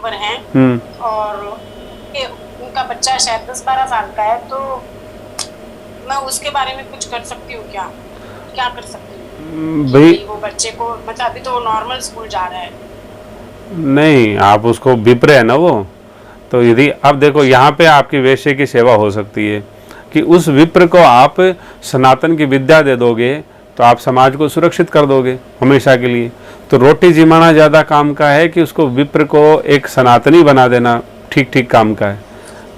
पर हैं और उनका बच्चा शायद 10-12 साल का है, तो मैं उसके बारे में कुछ कर सकती हूँ क्या? क्या कर सकती हूँ भाई? वो बच्चे को, मतलब अभी तो नॉर्मल स्कूल जा रहा है। नहीं, आप उसको विप्र है ना वो, तो यदि अब देखो यहाँ पे आपकी वैश्य की सेवा हो सकती है कि उस विप्र को आप सनातन की विद्या दे दोगे तो आप समाज को सुरक्षित कर दोगे हमेशा के लिए। तो रोटी जिमाना ज़्यादा काम का है कि उसको विप्र को एक सनातनी बना देना ठीक ठीक काम का है।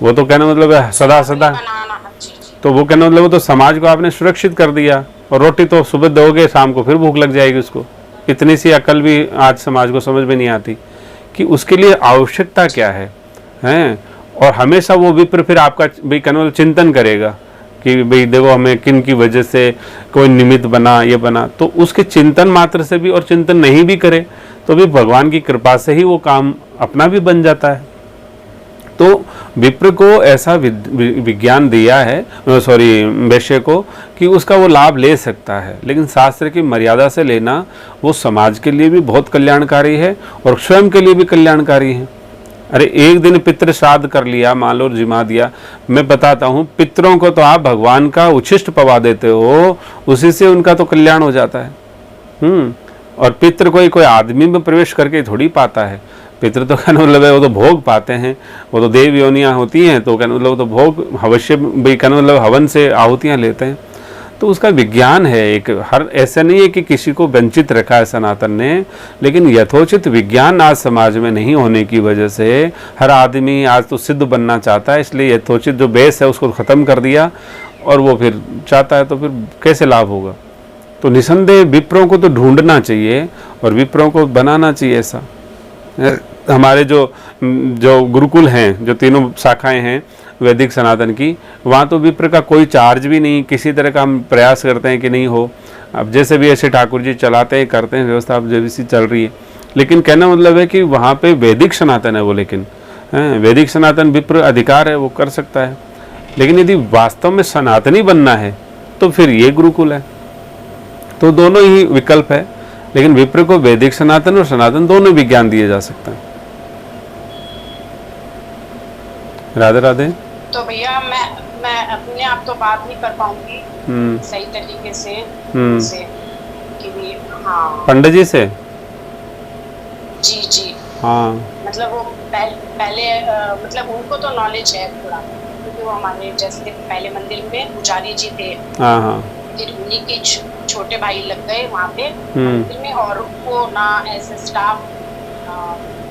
वो तो कहना मतलब है सदा सदा, बनाना, जी जी। तो वो कहना मतलब वो तो समाज को आपने सुरक्षित कर दिया, और रोटी तो सुबह दोगे शाम को फिर भूख लग जाएगी उसको। इतनी सी अकल भी आज समाज को समझ में नहीं आती कि उसके लिए आवश्यकता क्या है, हैं। और हमेशा वो विप्र फिर आपका भाई कहना चिंतन करेगा कि भाई देखो हमें किन की वजह से कोई निमित्त बना, ये बना, तो उसके चिंतन मात्र से भी, और चिंतन नहीं भी करे तो भी भगवान की कृपा से ही वो काम अपना भी बन जाता है। तो विप्र को ऐसा विज्ञान दिया है, सॉरी वैश्य को, कि उसका वो लाभ ले सकता है, लेकिन शास्त्र की मर्यादा से लेना वो समाज के लिए भी बहुत कल्याणकारी है और स्वयं के लिए भी कल्याणकारी है। अरे एक दिन पितृ श्राद्ध कर लिया, मान लो जिमा दिया, मैं बताता हूँ पितरों को तो आप भगवान का उच्छिष्ट पवा देते हो, उसी से उनका तो कल्याण हो जाता है। और पितृ कोई आदमी में प्रवेश करके थोड़ी पाता है। पितृ तो कहने मतलब है वो तो भोग पाते हैं, वो तो देव योनियाँ होती हैं, तो कहने मतलब वो तो भोग अवश्य भी कहने मतलब हवन से आहुतियाँ लेते हैं। तो उसका विज्ञान है एक, हर ऐसा नहीं है कि किसी को वंचित रखा है सनातन ने, लेकिन यथोचित विज्ञान आज समाज में नहीं होने की वजह से हर आदमी आज तो सिद्ध बनना चाहता है, इसलिए यथोचित जो बेस है उसको ख़त्म कर दिया और वो फिर चाहता है, तो फिर कैसे लाभ होगा। तो निसंदेह विप्रों को तो ढूंढना चाहिए और विप्रों को बनाना चाहिए ऐसा। हमारे जो गुरुकुल हैं, जो तीनों शाखाएं हैं वैदिक सनातन की, वहाँ तो विप्र का कोई चार्ज भी नहीं, किसी तरह का हम प्रयास करते हैं कि नहीं हो। अब जैसे भी ऐसे ठाकुर जी चलाते हैं, करते हैं व्यवस्था, अब जैसी चल रही है, लेकिन कहना मतलब है कि वहाँ पे वैदिक सनातन है वो, लेकिन वैदिक सनातन विप्र अधिकार है, वो कर सकता है। लेकिन यदि वास्तव में सनातनी बनना है तो फिर ये गुरुकुल है। तो दोनों ही विकल्प है, लेकिन विप्र को वैदिक सनातन और सनातन दोनों विज्ञान दिए जा सकते हैं। राधे राधे। तो भैया मैं अपने आप तो बात नहीं कर पाऊंगी सही तरीके से कि भी, हाँ पंडित जी से, जी जी, हाँ मतलब वो पहले मतलब उनको तो नॉलेज है थोड़ा, क्योंकि वो हमारे जैसे पहले मंदिर में पुजारी जी थे, हाँ हाँ, फिर उन्हीं के छोटे भाई लग गए वहाँ पे मंदिर में, और वो ना एज स्टाफ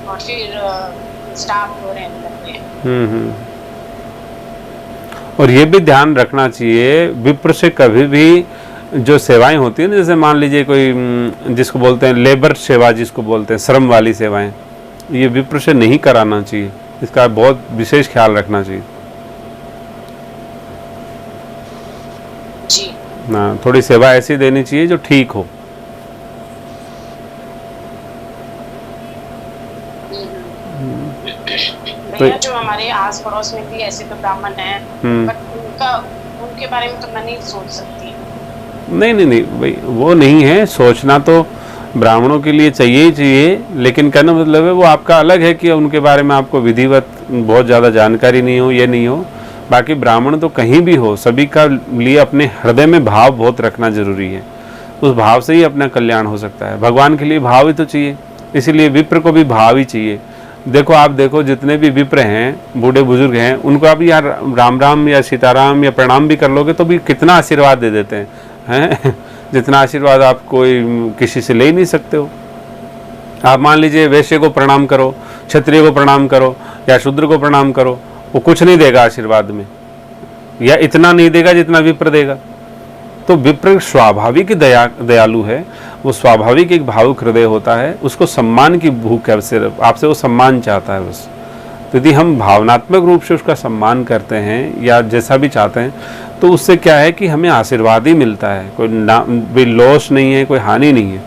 और फिर स्टाफ हो रहने लग गए। और ये भी ध्यान रखना चाहिए विप्र से कभी भी जो सेवाएं होती है ना, जैसे मान लीजिए कोई जिसको बोलते हैं लेबर सेवा, जिसको बोलते हैं श्रम वाली सेवाएं, ये विप्र से नहीं कराना चाहिए, इसका बहुत विशेष ख्याल रखना चाहिए जी। ना। थोड़ी सेवा ऐसी देनी चाहिए जो ठीक हो। भैया जो हमारे आस पड़ोस में भी ऐसे तो ब्राह्मण हैं, बट उनके बारे में तो मैं नहीं सोच सकती। नहीं नहीं नहीं भाई, वो नहीं है, सोचना तो ब्राह्मणों के लिए चाहिए ही चाहिए, लेकिन कहना मतलब है वो आपका अलग है कि उनके बारे में आपको विधिवत बहुत ज़्यादा जानकारी नहीं हो, ये नहीं हो। बाकी ब्राह्मण तो कहीं भी हो, सभी का लिए अपने हृदय में भाव बहुत रखना जरूरी है, उस भाव से ही अपना कल्याण हो सकता है। भगवान के लिए भाव ही तो चाहिए, इसीलिए विप्र को भी भाव ही चाहिए। देखो आप देखो जितने भी विप्र हैं, बूढ़े बुजुर्ग हैं, उनको आप यार राम राम या सीताराम या प्रणाम भी कर लोगे तो भी कितना आशीर्वाद दे देते हैं जितना आशीर्वाद आप कोई किसी से ले ही नहीं सकते हो। आप मान लीजिए वैश्य को प्रणाम करो, क्षत्रिय को प्रणाम करो या शूद्र को प्रणाम करो, वो कुछ नहीं देगा आशीर्वाद में, या इतना नहीं देगा जितना विप्र देगा। तो विप्र स्वाभाविक दयालु है, वो स्वाभाविक एक भावुक हृदय होता है, उसको सम्मान की भूख है, सिर्फ आपसे वो सम्मान चाहता है बस। तो यदि हम भावनात्मक रूप से उसका सम्मान करते हैं या जैसा भी चाहते हैं, तो उससे क्या है कि हमें आशीर्वाद ही मिलता है, कोई लॉस नहीं है, कोई हानि नहीं है।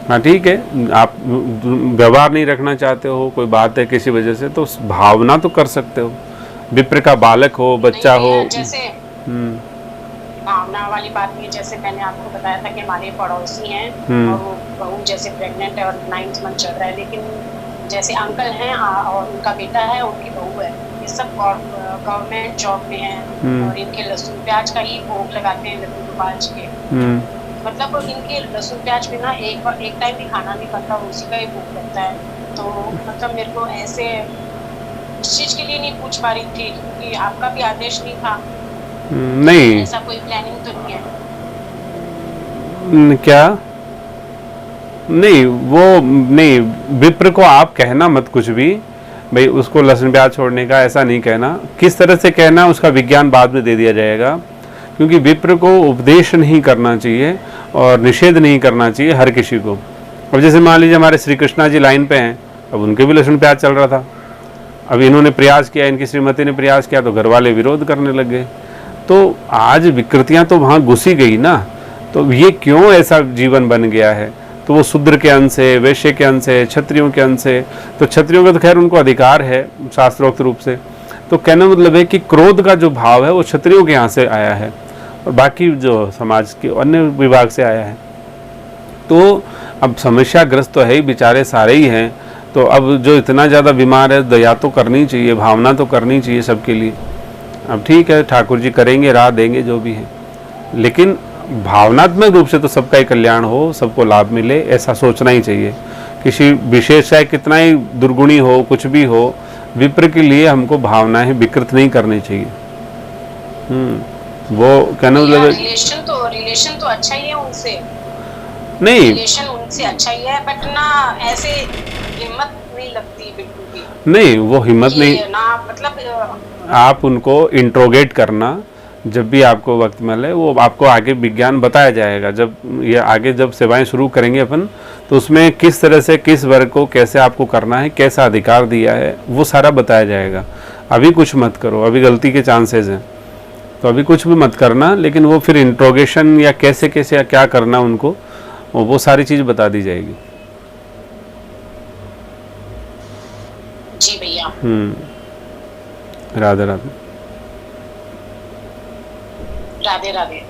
हाँ ठीक है, आप व्यवहार नहीं रखना चाहते हो, कोई बात है किसी वजह से, तो भावना तो कर सकते हो। विप्र का बालक हो, बच्चा हो, जैसे भावना वाली बात नहीं, जैसे मैंने आपको बताया था कि हमारे पड़ोसी हैं और वो बहू जैसे प्रेग्नेंट है और 9th मंथ चल रहा है, लेकिन जैसे अंकल हैं और उनका बेटा है, उनकी बहू है, ये सब गवर्नमेंट जॉब में हैं और इनके लहसुन प्याज का ही भोग लगाते हैं लड्डू गोपाल जी के। मतलब इनके लहसुन प्याज बिना एक टाइम भी खाना नहीं बनता, उसी का ही भोग लगता है। तो मतलब मेरे को ऐसे इस चीज के लिए नहीं पूछ पा रही थी क्योंकि आपका भी आदेश नहीं था। नहीं, ऐसा कोई प्लानिंग तो नहीं है क्या नहीं, वो नहीं, विप्र को आप कहना मत कुछ भी भाई उसको लहसुन प्याज छोड़ने का, ऐसा नहीं कहना। किस तरह से कहना उसका विज्ञान बाद में दे दिया जाएगा, क्योंकि विप्र को उपदेश नहीं करना चाहिए और निषेध नहीं करना चाहिए हर किसी को। अब जैसे मान लीजिए हमारे श्री कृष्णा जी लाइन पे हैं, अब उनके भी लहसुन प्याज चल रहा था, अब इन्होंने प्रयास किया, इनकी श्रीमती ने प्रयास किया तो घर वाले विरोध करने लग गए। तो आज विकृतियां तो वहाँ घुसी गई ना, तो ये क्यों ऐसा जीवन बन गया है? तो वो शूद्र के अंश है, वैश्य के अंश है, क्षत्रियों के अंश है। तो क्षत्रियों का तो खैर उनको अधिकार है शास्त्रोक्त रूप से। तो कहने मतलब है कि क्रोध का जो भाव है वो क्षत्रियों के यहाँ से आया है और बाकी जो समाज के अन्य विभाग से आया है। तो अब समस्याग्रस्त तो है ही, बेचारे सारे ही हैं। तो अब जो इतना ज़्यादा बीमार है, दया तो करनी चाहिए, भावना तो करनी चाहिए सबके लिए। अब ठीक है, ठाकुर जी करेंगे, राह देंगे जो भी है, लेकिन भावनात्मक रूप से तो सबका ही कल्याण हो, सबको लाभ मिले, ऐसा सोचना ही चाहिए। किसी विशेष चाहे कितना ही दुर्गुणी हो, कुछ भी हो, विप्र के लिए हमको भावनाएं विकृत नहीं करनी चाहिए। वो कहने मतलब रिलेशन तो अच्छा ही है उनसे, नहीं रिलेशन उनसे अच्छा ही है, बट ना ऐसे हिम्मत नहीं लगती बिल्कुल भी। नहीं, वो हिम्मत नहीं ना, मतलब आप उनको इंट्रोगेट करना, जब भी आपको वक्त मिले वो आपको आगे विज्ञान बताया जाएगा। जब ये आगे जब सेवाएं शुरू करेंगे अपन, तो उसमें किस तरह से किस वर्ग को कैसे आपको करना है, कैसा अधिकार दिया है, वो सारा बताया जाएगा। अभी कुछ मत करो, अभी गलती के चांसेस हैं, तो अभी कुछ भी मत करना। लेकिन वो फिर इंट्रोगेशन या कैसे कैसे या क्या करना उनको, वो सारी चीज़ बता दी जाएगी। जी भैया। राधे राधे। राधे राधे।